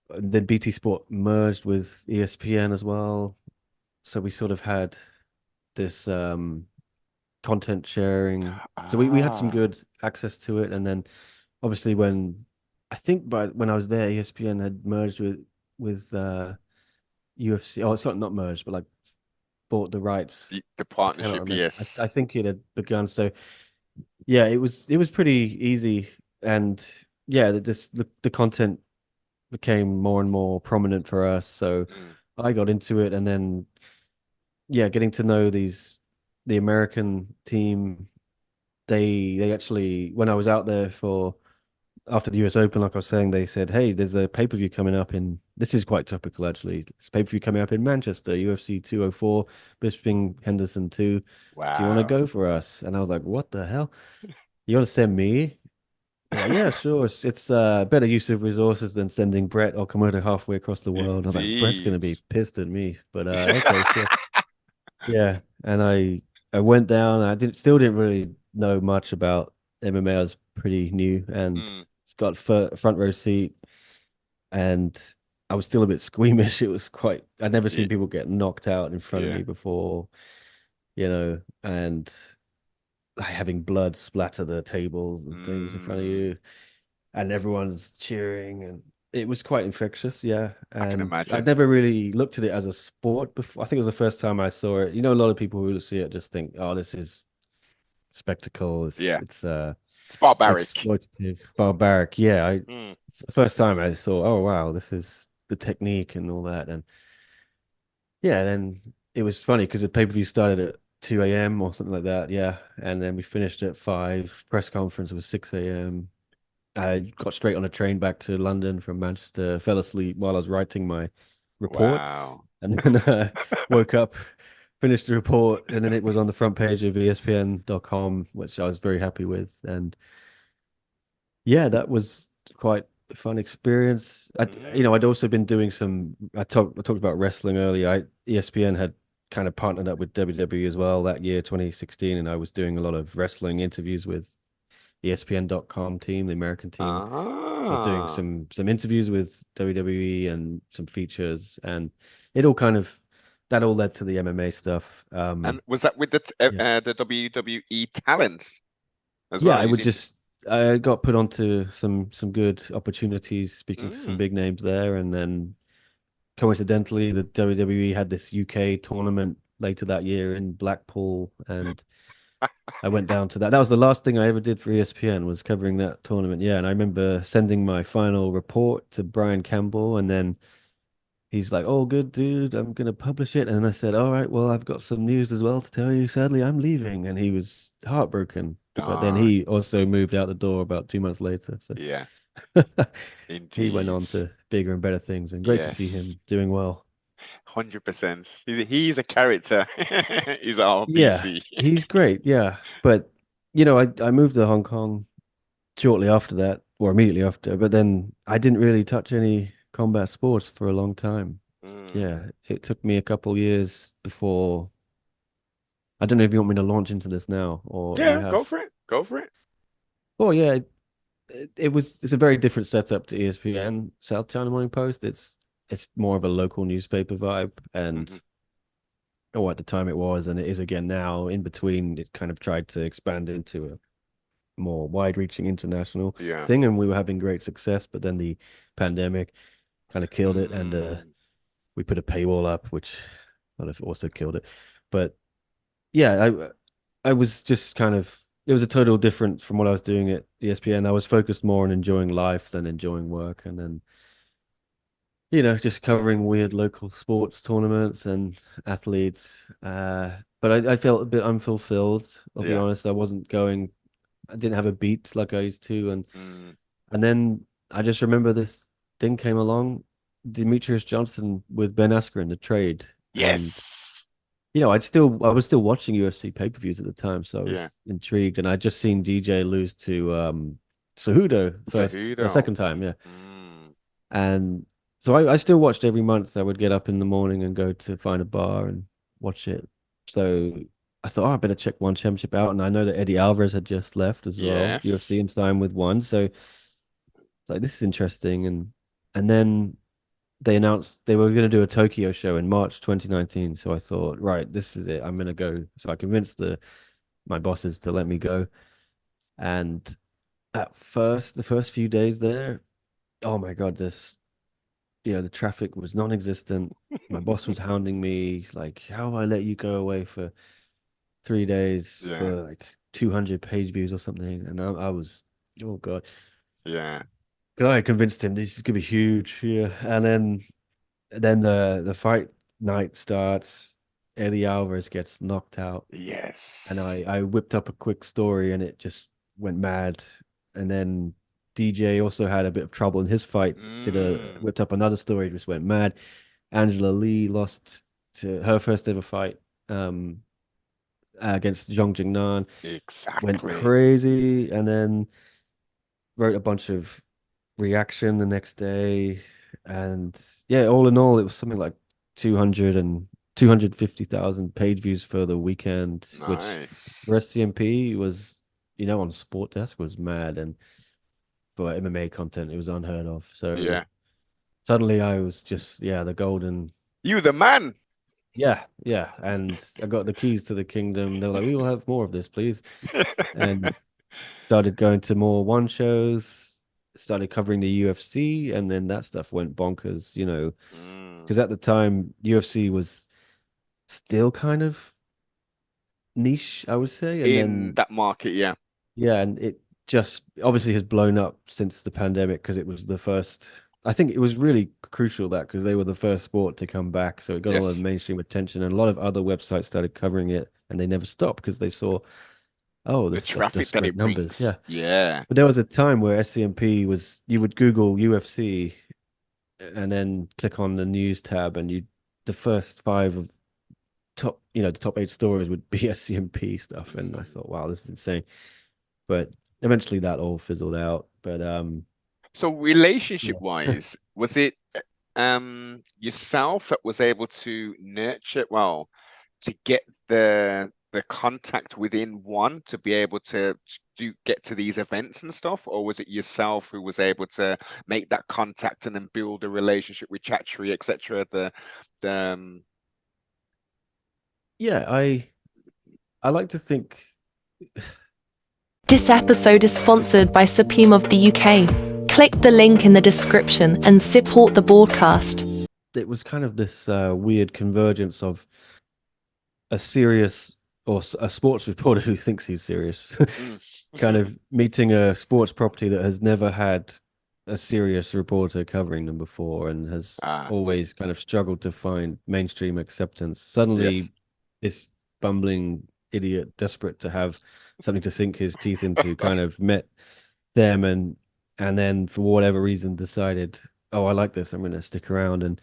then BT Sport merged with ESPN as well. So we sort of had this content sharing. So we had some Ah, good access to it. And then obviously I think by when I was there, ESPN had merged with UFC. Oh, it's not merged, but like bought the rights. the I cannot partnership, remember. I yes. think it had begun. So yeah, it was pretty easy. And yeah, the content became more and more prominent for us. So Mm, I got into it, and then yeah, getting to know the American team. They actually, when I was out there for after the US Open, like I was saying, they said, "Hey, there's a pay-per-view coming up in." This is quite topical, actually. It's pay-per-view coming up in Manchester, UFC 204, Bisping Henderson 2. Do you want to wow. go for us? And I was like, "What the hell? You want to send me?" They're like, "Yeah, sure. It's better use of resources than sending Brett or Komodo halfway across the world." I was like, "Brett's gonna Indeed. be pissed at me," but okay, sure. Yeah, and I went down. I didn't really know much about MMA. I was pretty new, and Mm, it's got front row seat, and I was still a bit squeamish. It was quite. I'd never yeah, seen people get knocked out in front of yeah. me before, and like, having blood splatter the tables and things in front of Mm, you, and everyone's cheering, and it was quite infectious. Yeah, I can and I'd imagine. never really looked at it as a sport before. I think it was the first time I saw it. A lot of people who see it just think, "Oh, this is spectacle. It's Yeah. it's It's barbaric. exploitative, barbaric." Yeah, Mm, the first time I saw, oh wow, this is the technique and all that, and yeah, then it was funny because the pay-per-view started at 2 a.m. or something like that. Yeah, and then we finished at 5. Press conference was 6 a.m. I got straight on a train back to London from Manchester, fell asleep while I was writing my report, wow. and then woke up, finished the report, and then it was on the front page of ESPN.com, which I was very happy with. And yeah, that was quite a fun experience. I'd Mm, also been doing some. I talked about wrestling earlier. ESPN had kind of partnered up with WWE as well that year, 2016, and I was doing a lot of wrestling interviews with ESPN.com team, the American team. So I was doing ah. some interviews with WWE and some features, and it all kind of that all led to the MMA stuff. And was that with Yeah, the WWE talent as yeah, well? I would just I got put onto some good opportunities, speaking to some Mm. big names there, and then coincidentally, the WWE had this UK tournament later that year in Blackpool, and I went down to that. That was the last thing I ever did for ESPN was covering that tournament. Yeah, and I remember sending my final report to Brian Campbell, and then he's like, "Oh, good, dude. I'm gonna publish it." And I said, "All right, well, I've got some news as well to tell you. Sadly, I'm leaving." And he was heartbroken. But then Darn. he also moved out the door about 2 months later. So Yeah, he went indeed. on to bigger and better things. And great to see Yes. him doing well. 100%. He's a character. He's our Yeah, BC. he's great. Yeah, but I moved to Hong Kong shortly after that, or immediately after. But then I didn't really touch any combat sports for a long time. Mm. Yeah, it took me a couple years before. I don't know if you want me to launch into this now, or you Yeah, go have. for it. Go for it. Oh yeah, it's a very different setup to ESPN South China Morning Post. It's more of a local newspaper vibe, and Hmm. at the time it was, and it is again now. In between, it kind of tried to expand into a more wide-reaching international Yeah. thing, and we were having great success. But then the pandemic kind of killed it, and Mm. we put a paywall up, which kind of also killed it. But yeah, I was just kind of it was a total different from what I was doing at ESPN. I was focused more on enjoying life than enjoying work, and then just covering weird local sports tournaments and athletes. But I felt a bit unfulfilled. I'll be Yeah. honest. I didn't have a beat like I used to, Mm. and then I just remember this thing came along, Demetrius Johnson with Ben Askren, the trade, and Yes. I was still watching UFC pay-per-views at the time, so I Yeah. was intrigued, and I'd just seen DJ lose to Cejudo Cejudo. second time, yeah. Mm. And so I still watched every month. I would get up in the morning and go to find a bar and watch it. So I thought, oh, I better check one championship out, and I know that Eddie Alvarez had just left as well, UFC, Yes. and signed with one. So it's like this is interesting, and then they announced they were going to do a Tokyo show in March 2019. So I thought, right, this is it. I'm going to go. So I convinced the my bosses to let me go. And at first, the first few days there, oh my God, the traffic was non-existent. My boss was hounding me. He's like, how do I let you go away for 3 days Yeah, for like 200 page views or something? And I was, oh God. yeah. 'Cause I convinced him this is gonna be huge. Yeah. And then the fight night starts. Eddie Alvarez gets knocked out. And I, Yes. I whipped up a quick story and it just went mad. And then DJ also had a bit of trouble in his fight, did a Mm, whipped up another story, just went mad. Angela Lee lost to her first ever fight against Zhong Jingnan, went exactly. crazy, and then wrote a bunch of reaction the next day. And yeah, all in all, it was something like 200 and 250,000 page views for the weekend, which Nice. for SCMP was, on Sport Desk was mad. And for MMA content, it was unheard of. So Yeah. suddenly I was just, yeah, the golden. You the man. Yeah, yeah. And I got the keys to the kingdom. They were like, we will have more of this, please. And started going to more one shows, started covering the UFC, and then that stuff went bonkers, Mm, because at the time, UFC was still kind of niche, I would say. And in then, that market, yeah. yeah, and it just obviously has blown up since the pandemic because it was the first. I think it was really crucial that because they were the first sport to come back. So it got a lot of Yes. mainstream attention, and a lot of other websites started covering it, and they never stopped because they saw, oh, The this stuff does traffic that great it numbers. brings. Yeah. Yeah. But there was a time where SCMP was, you would Google UFC and then click on the news tab, and the first five of the top eight stories would be SCMP stuff. And I Mm. thought, wow, this is insane. But eventually that all fizzled out. But So relationship yeah, wise, was it yourself that was able to nurture, well, to get the contact within one to be able to do get to these events and stuff, or was it yourself who was able to make that contact and then build a relationship with Chatchery, etc. The yeah, I like to think This episode is sponsored by Supreme of the UK. Click the link in the description and support the broadcast. it was kind of this weird convergence of a serious a sports reporter who thinks he's serious, mm. kind of meeting a sports property that has never had a serious reporter covering them before and has Ah, always kind of struggled to find mainstream acceptance. yes. Suddenly, this bumbling idiot, desperate to have something to sink his teeth into, kind of met them and then for whatever reason decided, oh, I like this, I'm going to stick around. And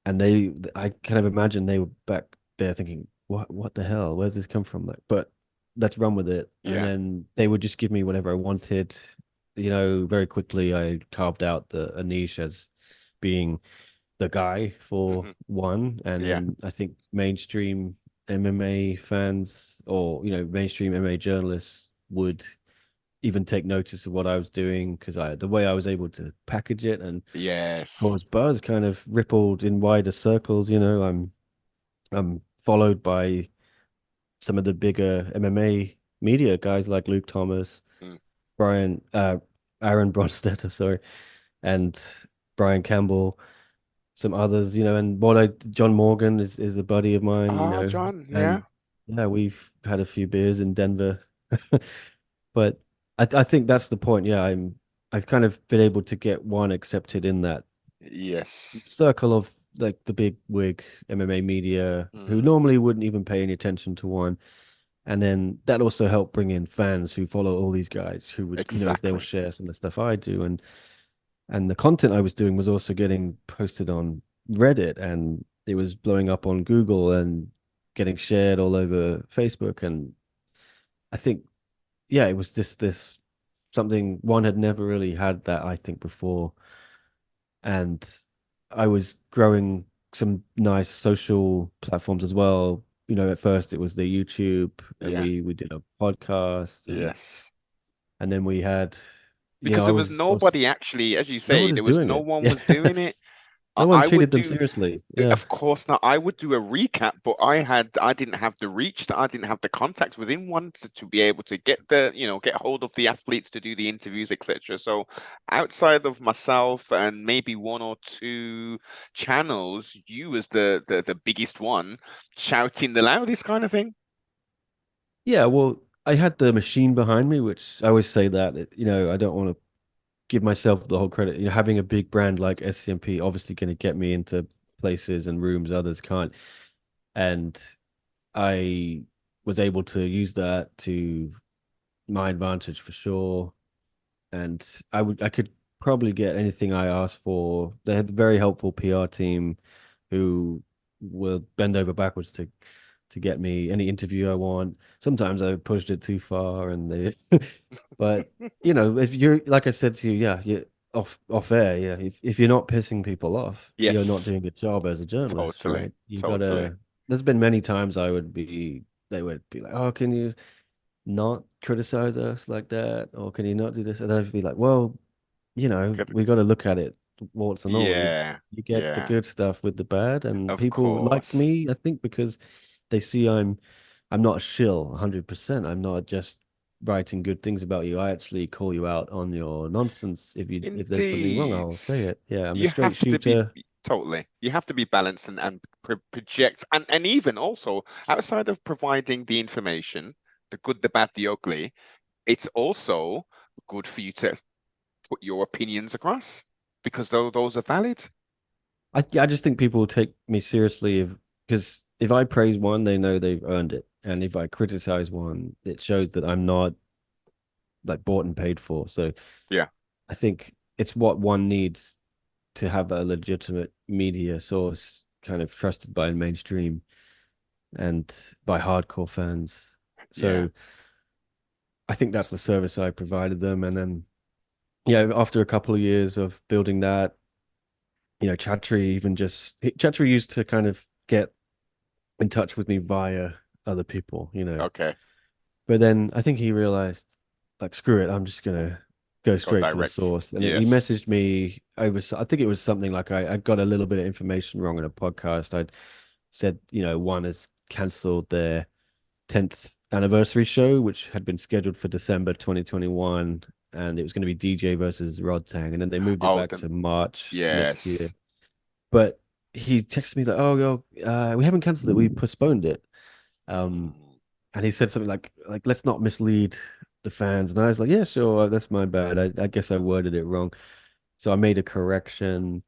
I kind of imagine they were back there thinking, what the hell? Where's this come from? Like, but let's run with it. And Yeah. then they would just give me whatever I wanted. Very quickly I carved out a niche as being the guy for Hmm. one. And Yeah. then I think mainstream MMA fans or, mainstream MMA journalists would even take notice of what I was doing because the way I was able to package it and cause Yes. buzz kind of rippled in wider circles. I'm followed by some of the bigger MMA media guys like Luke Thomas, Mm. Brian, Aaron Bronstetter, sorry, and Brian Campbell, some others, and John Morgan is a buddy of mine, Ah, John, yeah. and yeah, we've had a few beers in Denver, but I think that's the point. Yeah, I've kind of been able to get one accepted in that Yes. circle of like the big wig MMA media who Mm. normally wouldn't even pay any attention to one. And then that also helped bring in fans who follow all these guys who would, they'll Exactly. share some of the stuff I do. And the content I was doing was also getting posted on Reddit and it was blowing up on Google and getting shared all over Facebook. And I think, yeah, it was just this something one had never really had that I think before and I was growing some nice social platforms as well. At first it was the YouTube, and Yeah. we did a podcast, Yes. and then we had, Because I there was was nobody actually, as you say, nobody's there was doing no it. one Yeah, was doing it. No one I would treated them do, seriously. Yeah. of course not. I would do a recap, but I didn't have the reach, that I didn't have the contacts within one to be able to get get hold of the athletes to do the interviews, etc. So outside of myself and maybe one or two channels, you was the biggest one shouting the loudest kind of thing. Yeah, well, I had the machine behind me, which I always say that, I don't want to give myself the whole credit. Having a big brand like SCMP obviously going to get me into places and rooms others can't. And I was able to use that to my advantage for sure. And I could probably get anything I asked for. They had a very helpful PR team who will bend over backwards to get me any interview I want. Sometimes I pushed it too far, and they, but if you're like I said to you, yeah, you off air, yeah. If you're not pissing people off, you're not Yes, doing a job as a journalist, totally, right? You totally. gotta. There's been many times they would be like, oh, can you not criticize us like that, or can you not do this? And I'd be like, well, Good. we got to look at it warts and all. Yeah, You get the yeah, good stuff with the bad, and of people like course. me, I think, because they see I'm not a shill 100%. I'm not just writing good things about you. I actually call you out on your nonsense. If there's something wrong, Indeed. I'll say it. Yeah, I'm a You straight have to be shooter. totally. You have to be balanced and project and even also outside of providing the information, the good, the bad, the ugly, it's also good for you to put your opinions across because those are valid. I just think people will take me seriously because if I praise one, they know they've earned it, and if I criticize one, it shows that I'm not like bought and paid for. So Yeah, I think it's what one needs to have a legitimate media source, kind of trusted by mainstream and by hardcore fans. yeah. So I think that's the service I provided them. And then, yeah, after a couple of years of building that, Chatri Chatri used to kind of get in touch with me via other people. Okay. But then I think he realized, like, screw it, I'm just gonna go Go straight to the direct. source. And he Yes. messaged me over, I think it was something like I got a little bit of information wrong in a podcast. I'd said, one has cancelled their 10th anniversary show, which had been scheduled for December 2021, and it was going to be DJ versus Rod Tang, and then they moved it Oh, back then to March next year. yes. But he texted me like, "Oh, yo, we haven't cancelled it. We postponed it." Um, Mm, and he said something like let's not mislead the fans. And I was like, yeah, sure, that's my bad. I guess I worded it wrong. So I made a correction.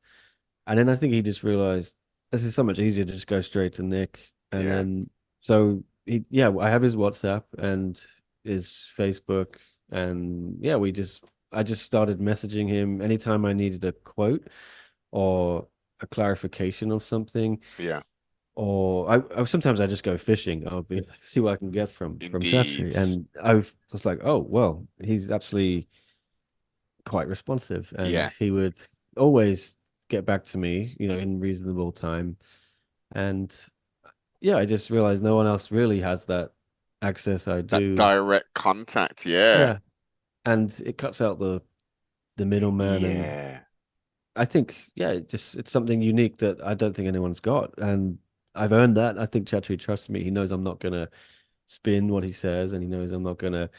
And then I think he just realized this is so much easier to just go straight to Nick. And yeah. then so yeah, I have his WhatsApp and his Facebook. And yeah, I just started messaging him anytime I needed a quote or a clarification of something. Yeah. Or sometimes I just go fishing. I'll be like, see what I can get from Indeed. Chatri, and I was just like, oh well, he's actually quite responsive, and Yeah. he would always get back to me, in reasonable time. And yeah, I just realized no one else really has that access I That do. direct contact. Yeah. Yeah, and it cuts out the middleman, and Yeah. I think yeah, it's something unique that I don't think anyone's got, and I've earned that. I think Chatri trusts me. He knows I'm not gonna spin what he says, and he knows I'm not gonna